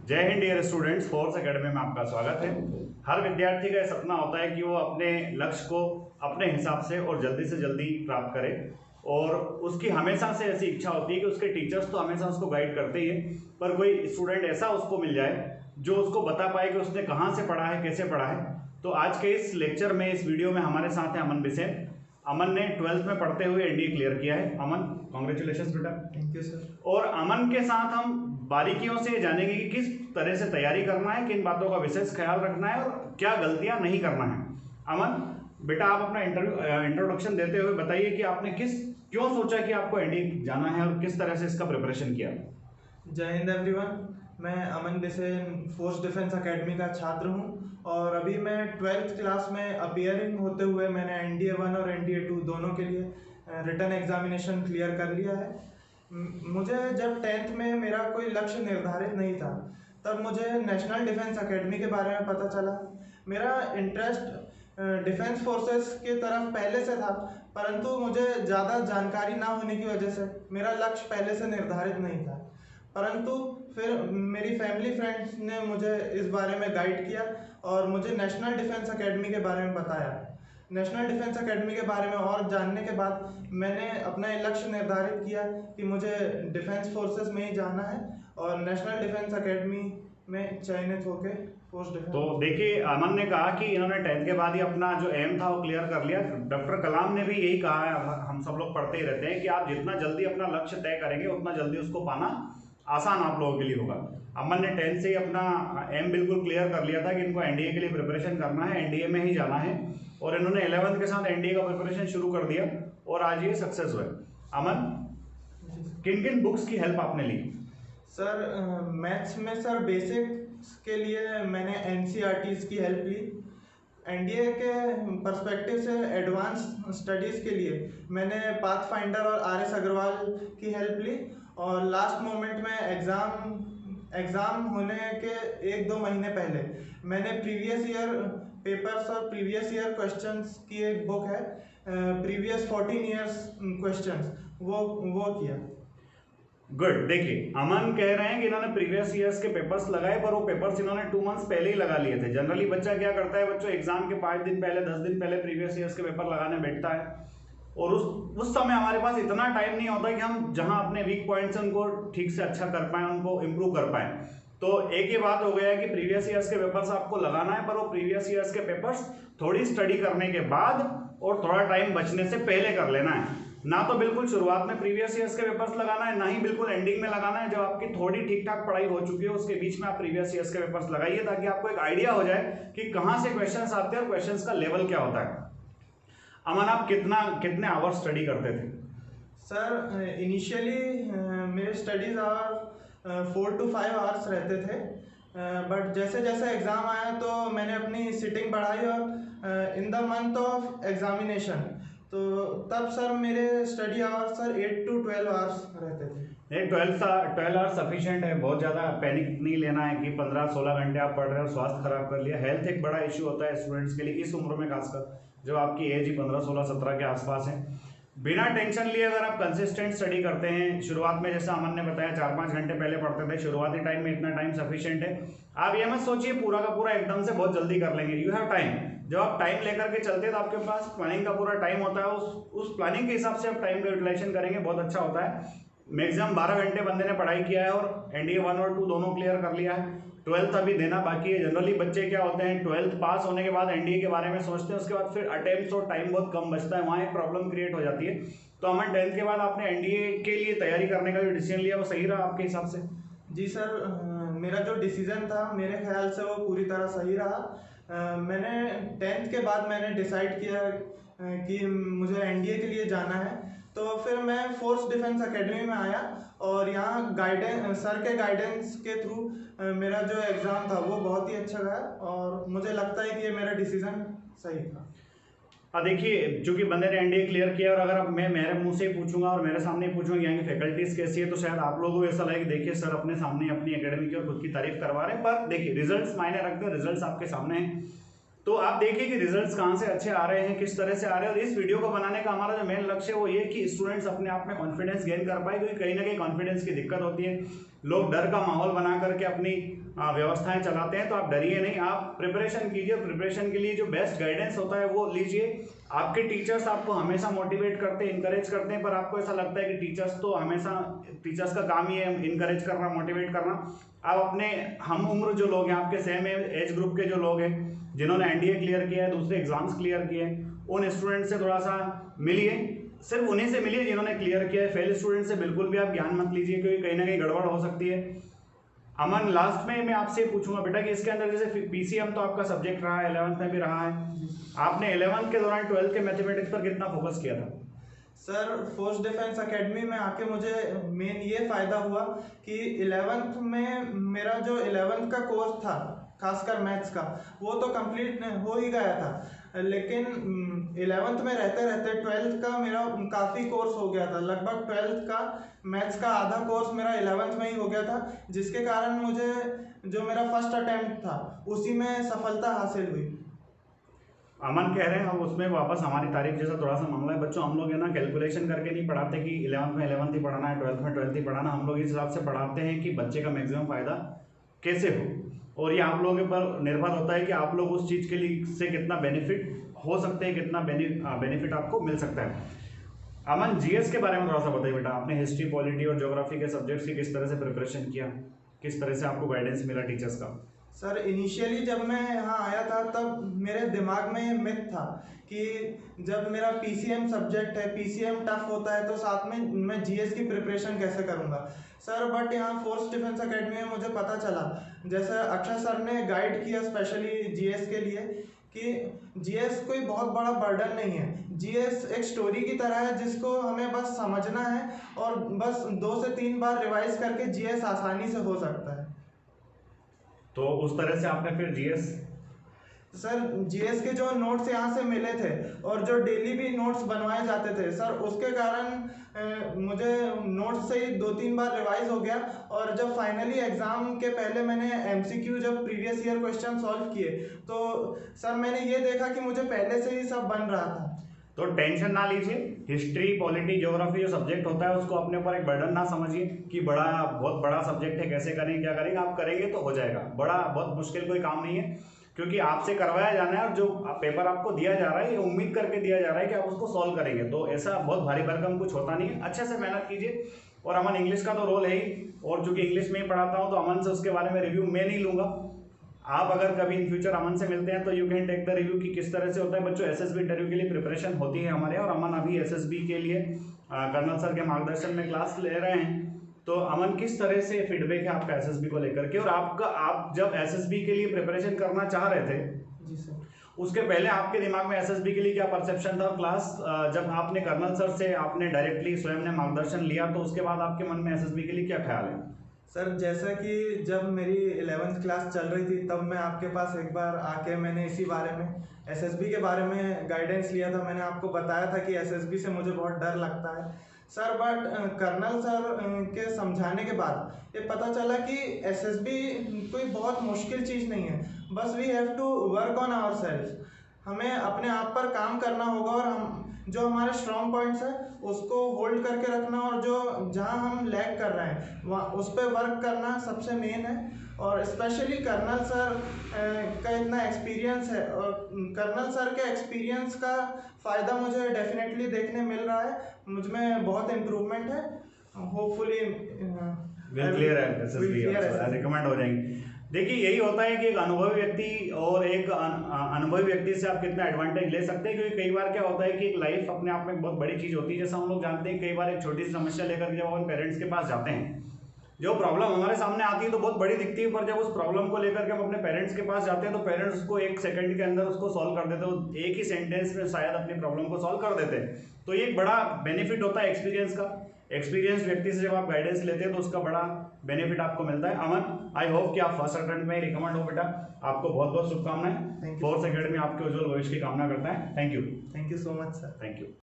जय Hind dear students, Force Academy में आपका स्वागत है। हर विद्यार्थी का सपना होता है कि वो अपने लक्ष्य को अपने हिसाब से और जल्दी से जल्दी प्राप्त करे, और उसकी हमेशा से ऐसी इच्छा होती है कि उसके टीचर्स तो हमेशा उसको गाइड करते ही हैं, पर कोई स्टूडेंट ऐसा उसको मिल जाए जो उसको बता पाए कि उसने कहाँ से पढ़ा है, कैसे पढ़ा है। तो आज के इस लेक्चर में, इस वीडियो में हमारे साथ है अमन बिसेन। अमन ने 12th में पढ़ते हुए एनडीए क्लियर किया है। अमन, कॉन्ग्रेचुलेशंस बेटा। Thank you sir. और अमन के साथ हम बारीकियों से जानेंगे कि किस तरह से तैयारी करना है, किन बातों का विशेष ख्याल रखना है और क्या गलतियां नहीं करना है। अमन बेटा, आप अपना इंट्रोडक्शन देते हुए बताइए कि आपने क्यों सोचा कि आपको एनडीए जाना है और किस तरह से इसका प्रिपरेशन किया। जय हिंद एवरीवन, मैं अमन बिसेन फोर्स डिफेंस एकेडमी का छात्र हूं और अभी मैं 12th क्लास में अपीयरिंग होते हुए मैंने एनडीए 1 और एनडीए 2 दोनों के लिए रिटन एग्जामिनेशन क्लियर कर लिया है। मुझे जब 10th में मेरा कोई लक्ष्य निर्धारित नहीं था, तब मुझे नेशनल डिफेंस एकेडमी के बारे में पता चला। मेरा इंटरेस्ट डिफेंस फोर्सेस की तरफ पहले से था, परंतु मुझे ज़्यादा जानकारी ना होने की वजह से मेरा लक्ष्य पहले से निर्धारित नहीं था। परंतु फिर मेरी फैमिली फ्रेंड्स ने मुझे इस बारे में गाइड किया और मुझे नेशनल डिफेंस एकेडमी के बारे में बताया। नेशनल डिफेंस एकेडमी के बारे में और जानने के बाद मैंने अपना लक्ष्य निर्धारित किया कि मुझे डिफेंस फोर्सेस में ही जाना है और नेशनल डिफेंस एकेडमी में चयनित होकर फोर्स डिफेंस। तो देखिए, अमन ने कहा कि इन्होंने 10th के बाद ही अपना जो एम था वो क्लियर कर लिया। डॉक्टर कलाम ने भी यही कहा है, हम सब लोग पढ़ते ही रहते हैं कि आप जितना जल्दी अपना लक्ष्य तय करेंगे उतना जल्दी उसको पाना आसान आप लोगों के लिए होगा। अमन ने 10th से ही अपना एम बिल्कुल क्लियर कर लिया था कि इनको एनडीए के लिए प्रिपरेशन करना है, एनडीए में ही जाना है, और इन्होंने 11th के साथ एनडीए का प्रिपरेशन शुरू कर दिया और आज ये सक्सेस हुए। अमन, किन किन बुक्स की हेल्प आपने ली? सर मैथ्स में सर बेसिक्स के लिए मैंने एनसीईआरटीज़ की हेल्प ली। एनडीए के पर्सपेक्टिव से एडवांस स्टडीज़ के लिए मैंने पाथफाइंडर और आरएस अग्रवाल की हेल्प ली, और लास्ट मोमेंट में एग्ज़ाम होने के 1-2 महीने पहले मैंने प्रीवियस ईयर पेपर्स और प्रीवियस ईयर क्वेश्चंस की एक बुक है, प्रीवियस 14 ईयर्स क्वेश्चंस, वो किया। गुड। देखिए, अमन कह रहे हैं कि इन्होंने प्रीवियस ईयर्स के पेपर्स लगाए, पर वो पेपर्स इन्होंने 2 मंथ्स पहले ही लगा लिए थे। जनरली बच्चा क्या करता है, बच्चों एग्जाम के 5 दिन पहले, 10 दिन पहले प्रीवियस ईयर्स के पेपर लगाने बैठता है, और उस समय हमारे पास इतना टाइम नहीं होता कि हम जहां अपने वीक पॉइंट्स हैं उनको ठीक से अच्छा कर पाएं, उनको इम्प्रूव कर पाएं। तो एक ही बात हो गया है कि प्रीवियस ईयर्स के पेपर्स आपको लगाना है, पर वो प्रीवियस ईयर्स के पेपर्स थोड़ी स्टडी करने के बाद और थोड़ा टाइम बचने से पहले कर लेना है। ना तो बिल्कुल शुरुआत में प्रीवियस ईयर्स के पेपर्स लगाना है, ना ही बिल्कुल एंडिंग में लगाना है। जब आपकी थोड़ी ठीक ठाक पढ़ाई हो चुकी है उसके बीच में आप प्रीवियस ईयर्स के पेपर्स लगाइए, ताकि आपको एक आइडिया हो जाए कि कहां से क्वेश्चंस आते हैं और क्वेश्चंस का लेवल क्या होता है। अमन, आप कितने आवर स्टडी करते थे? सर इनिशियली मेरे स्टडीज़ आवर 4 to 5 आवर्स रहते थे, बट जैसे जैसे एग्ज़ाम आया तो मैंने अपनी सिटिंग बढ़ाई और in the month of examination तो तब सर मेरे study hours sir 8 to 12 hours रहते थे। 12 आवर्स सफिशिएंट है। बहुत ज़्यादा पैनिक नहीं लेना है कि 15-16 घंटे आप पढ़ रहे हो, स्वास्थ्य खराब कर लिया। हेल्थ एक बड़ा इश्यू होता है स्टूडेंट्स के लिए, इस उम्र में खासकर जब आपकी एज ही 15-16-17 के आसपास है। बिना टेंशन लिए अगर आप कंसिस्टेंट स्टडी करते हैं, शुरुआत में जैसा अमन ने बताया 4-5 घंटे पहले पढ़ते थे, शुरुआती टाइम में इतना टाइम सफिशिएंट है। आप ये मत सोचिए पूरा का पूरा एकदम से बहुत जल्दी कर लेंगे। You have time. जब आप टाइम लेकर के चलते हैं तो आपके पास प्लानिंग का पूरा टाइम होता है, उस प्लानिंग के हिसाब से आप टाइम का यूटिलाइजेशन करेंगे, बहुत अच्छा होता है। मैक्सिमम 12 घंटे बंदे ने पढ़ाई किया है और एनडीए 1 और 2 दोनों क्लियर कर लिया है। 12th अभी देना बाकी है। जनरली बच्चे क्या होते हैं, 12th पास होने के बाद एनडीए के बारे में सोचते हैं, उसके बाद फिर अटेम्प्ट्स और टाइम बहुत कम बचता है, वहाँ एक प्रॉब्लम क्रिएट हो जाती है। तो अमन, 10th के बाद आपने एनडीए के लिए तैयारी करने का जो डिसीजन लिया वो सही रहा आपके हिसाब से? जी सर, मेरा जो डिसीज़न था मेरे ख्याल से वो पूरी तरह सही रहा। मैंने 10th के बाद मैंने डिसाइड किया कि मुझे एनडीए के लिए जाना है, तो फिर मैं फोर्स डिफेंस एकेडमी में आया और यहाँ सर के गाइडेंस के थ्रू मेरा जो एग्ज़ाम था वो बहुत ही अच्छा गया और मुझे लगता है कि ये मेरा डिसीज़न सही था। देखिए, चूंकि बंदे ने एनडीए क्लियर किया और अगर अब मैं मेरे मुंह से ही पूछूंगा और मेरे सामने ही पूछूंगा यहाँ की फैकल्टीज कैसी है, तो शायद आप लोगों को ऐसा लगे कि देखिए सर अपने सामने अपनी एकेडमी की और खुद की तारीफ करवा रहे हैं। पर देखिए, रिजल्ट्स मायने रखते हैं, रिजल्ट्स आपके सामने हैं। तो आप देखिए कि रिजल्ट्स कहाँ से अच्छे आ रहे हैं, किस तरह से आ रहे हैं। और इस वीडियो को बनाने का हमारा जो मेन लक्ष्य है वो ये कि स्टूडेंट्स अपने आप में कॉन्फिडेंस गेन कर पाए, क्योंकि कहीं ना कहीं कॉन्फिडेंस की दिक्कत होती है। लोग डर का माहौल बना करके अपनी व्यवस्थाएं चलाते हैं, तो आप डरिए नहीं, आप प्रिपरेशन कीजिए। प्रिपरेशन के लिए जो बेस्ट गाइडेंस होता है वो लीजिए। आपके टीचर्स आपको हमेशा मोटिवेट करते हैं, इंकरेज करते हैं, पर आपको ऐसा लगता है कि टीचर्स का काम ही है इनकरेज करना, मोटिवेट करना। आप अपने हम उम्र जो लोग हैं, आपके सेम एज ग्रुप के जो लोग हैं जिन्होंने एनडीए क्लियर किया है, दूसरे एग्जाम्स क्लियर किए हैं, उन स्टूडेंट से थोड़ा सा मिलिए। सिर्फ उन्हीं से मिलिए जिन्होंने क्लियर किया है। फेल स्टूडेंट से बिल्कुल भी आप ज्ञान मत लीजिए, क्योंकि कहीं ना कहीं गड़बड़ हो सकती है। अमन, लास्ट में मैं आपसे पूछूंगा बेटा कि इसके अंदर जैसे पीसीएम तो आपका सब्जेक्ट रहा है, 11th में भी रहा है, आपने 11th के दौरान 12th के मैथमेटिक्स पर कितना फोकस किया था? सर, फोर्स डिफेंस एकेडमी में आके मुझे मेन ये फ़ायदा हुआ कि 11th में मेरा जो 11th का कोर्स था, खासकर मैथ्स का, वो तो कंप्लीट हो ही गया था। लेकिन 11th में रहते रहते 12th का मेरा काफ़ी कोर्स हो गया था। लगभग 12th का मैथ्स का आधा कोर्स मेरा 11th में ही हो गया था, जिसके कारण मुझे जो मेरा फर्स्ट अटैम्प्ट था उसी में सफलता हासिल हुई। अमन कह रहे हैं हम उसमें वापस हमारी तारीफ जैसा थोड़ा सा मामला है। बच्चों, हम लोग है ना कैलकुलेशन करके नहीं पढ़ाते कि 11th में 11th ही पढ़ाना है, 12th में 12th ही पढ़ाना। हम लोग इस हिसाब से पढ़ाते हैं कि बच्चे का मैक्सिमम फ़ायदा कैसे हो, और ये आप लोगों के पर निर्भर होता है कि आप लोग उस चीज़ के लिए से कितना बेनिफिट हो सकते हैं, कितना बेनिफिट आपको मिल सकता है। अमन, जीएस के बारे में थोड़ा सा बताइए बेटा। आपने हिस्ट्री, पॉलिटी और ज्योग्राफी के सब्जेक्ट्स की किस तरह से प्रिपरेशन किया, किस तरह से आपको गाइडेंस मिला टीचर्स का? सर, इनिशियली जब मैं यहाँ आया था तब मेरे दिमाग में ये मिथ था कि जब मेरा पीसीएम सब्जेक्ट है, पीसीएम टफ होता है, तो साथ में मैं जीएस की प्रिपरेशन कैसे करूँगा। सर, बट यहाँ फोर्स डिफेंस एकेडमी में मुझे पता चला, जैसे अक्षय सर ने गाइड किया स्पेशली जीएस के लिए, कि जीएस कोई बहुत बड़ा बर्डन नहीं है। जीएस एक स्टोरी की तरह है जिसको हमें बस समझना है, और बस 2 से 3 बार रिवाइज करके जीएस आसानी से हो सकता है। तो उस तरह से आपने फिर जीएस? सर, जीएस के जो नोट्स यहाँ से मिले थे और जो डेली भी नोट्स बनवाए जाते थे सर, उसके कारण मुझे नोट्स से ही 2-3 बार रिवाइज हो गया। और जब फाइनली एग्ज़ाम के पहले मैंने एमसीक्यू जब प्रीवियस ईयर क्वेश्चन सॉल्व किए, तो सर मैंने ये देखा कि मुझे पहले से ही सब बन रहा था। तो टेंशन ना लीजिए। हिस्ट्री, पॉलिटी, ज्योग्राफी जो सब्जेक्ट होता है उसको अपने ऊपर एक बर्डन ना समझिए कि बहुत बड़ा सब्जेक्ट है, कैसे करेंगे, क्या करेंगे। आप करेंगे तो हो जाएगा। बहुत मुश्किल कोई काम नहीं है, क्योंकि आपसे करवाया जाना है और जो पेपर आपको दिया जा रहा है ये उम्मीद करके दिया जा रहा है कि आप उसको सॉल्व करेंगे। तो ऐसा बहुत भारी भरकम कुछ होता नहीं है। अच्छे से मेहनत कीजिए। और अमन, इंग्लिश का तो रोल है ही, और चूंकि इंग्लिश में ही पढ़ाता हूँ तो अमन से उसके बारे में रिव्यू मैं नहीं लूँगा। आप अगर कभी इन फ्यूचर अमन से मिलते हैं तो you can take the review कि किस तरह से होता है। बच्चों, एसएसबी इंटरव्यू के लिए प्रिपरेशन होती है हमारे, और अमन अभी एसएसबी के लिए कर्नल सर के मार्गदर्शन में क्लास ले रहे हैं। तो अमन, किस तरह से फीडबैक है आपका एसएसबी को लेकर के, और आप जब एसएसबी के लिए प्रिपरेशन करना चाह रहे थे जी सर, उसके पहले आपके दिमाग में एसएसबी के लिए क्या परसेप्शन था, और क्लास जब आपने कर्नल सर से आपने डायरेक्टली स्वयं ने मार्गदर्शन लिया तो उसके बाद आपके मन में एसएसबी के लिए क्या ख्याल है? सर जैसा कि जब मेरी 11th क्लास चल रही थी तब मैं आपके पास एक बार आके मैंने इसी बारे में, एसएसबी के बारे में गाइडेंस लिया था। मैंने आपको बताया था कि एसएसबी से मुझे बहुत डर लगता है सर, बट कर्नल सर के समझाने के बाद ये पता चला कि एसएसबी कोई बहुत मुश्किल चीज़ नहीं है। बस we have to work on our self. हमें अपने आप पर काम करना होगा, और हम जो हमारे स्ट्रॉन्ग पॉइंट्स हैं उसको होल्ड करके रखना, और जो जहां हम लैग कर रहे हैं वहाँ उस पर वर्क करना सबसे मेन है। और स्पेशली कर्नल सर का इतना एक्सपीरियंस है, और कर्नल सर के एक्सपीरियंस का फ़ायदा मुझे डेफिनेटली देखने मिल रहा है। मुझ में बहुत इम्प्रूवमेंट है। होपफुली क्लियर है एसएसबी, रिकमेंड हो जाएंगे। देखिए, यही होता है कि एक अनुभवी व्यक्ति और एक अनुभवी व्यक्ति से आप कितना एडवांटेज ले सकते हैं। क्योंकि कई बार क्या होता है कि एक लाइफ अपने आप में एक बहुत बड़ी चीज़ होती है। जैसा हम लोग जानते हैं, कई बार एक छोटी सी समस्या लेकर जब हम पेरेंट्स के पास जाते हैं, जो प्रॉब्लम हमारे सामने आती है तो बहुत बड़ी दिखती है, पर जब उस प्रॉब्लम को लेकर के हम अपने पेरेंट्स के पास जाते हैं तो पेरेंट्स उसको 1 सेकंड के अंदर उसको सॉल्व कर देते हैं। एक ही सेंटेंस में शायद अपनी प्रॉब्लम को सॉल्व कर देते हैं। तो ये एक बड़ा बेनिफिट होता है एक्सपीरियंस का। एक्सपीरियंस व्यक्ति से जब आप गाइडेंस लेते हैं तो उसका बड़ा बेनिफिट आपको मिलता है। अमन, आई होप कि आप फर्स्ट अटेम्प्ट में रिकमेंड हो बेटा। आपको बहुत बहुत शुभकामनाएं। फोर्स एकेडमी आपके उज्जवल भविष्य की कामना करता है। Thank you so much sir. Thank you.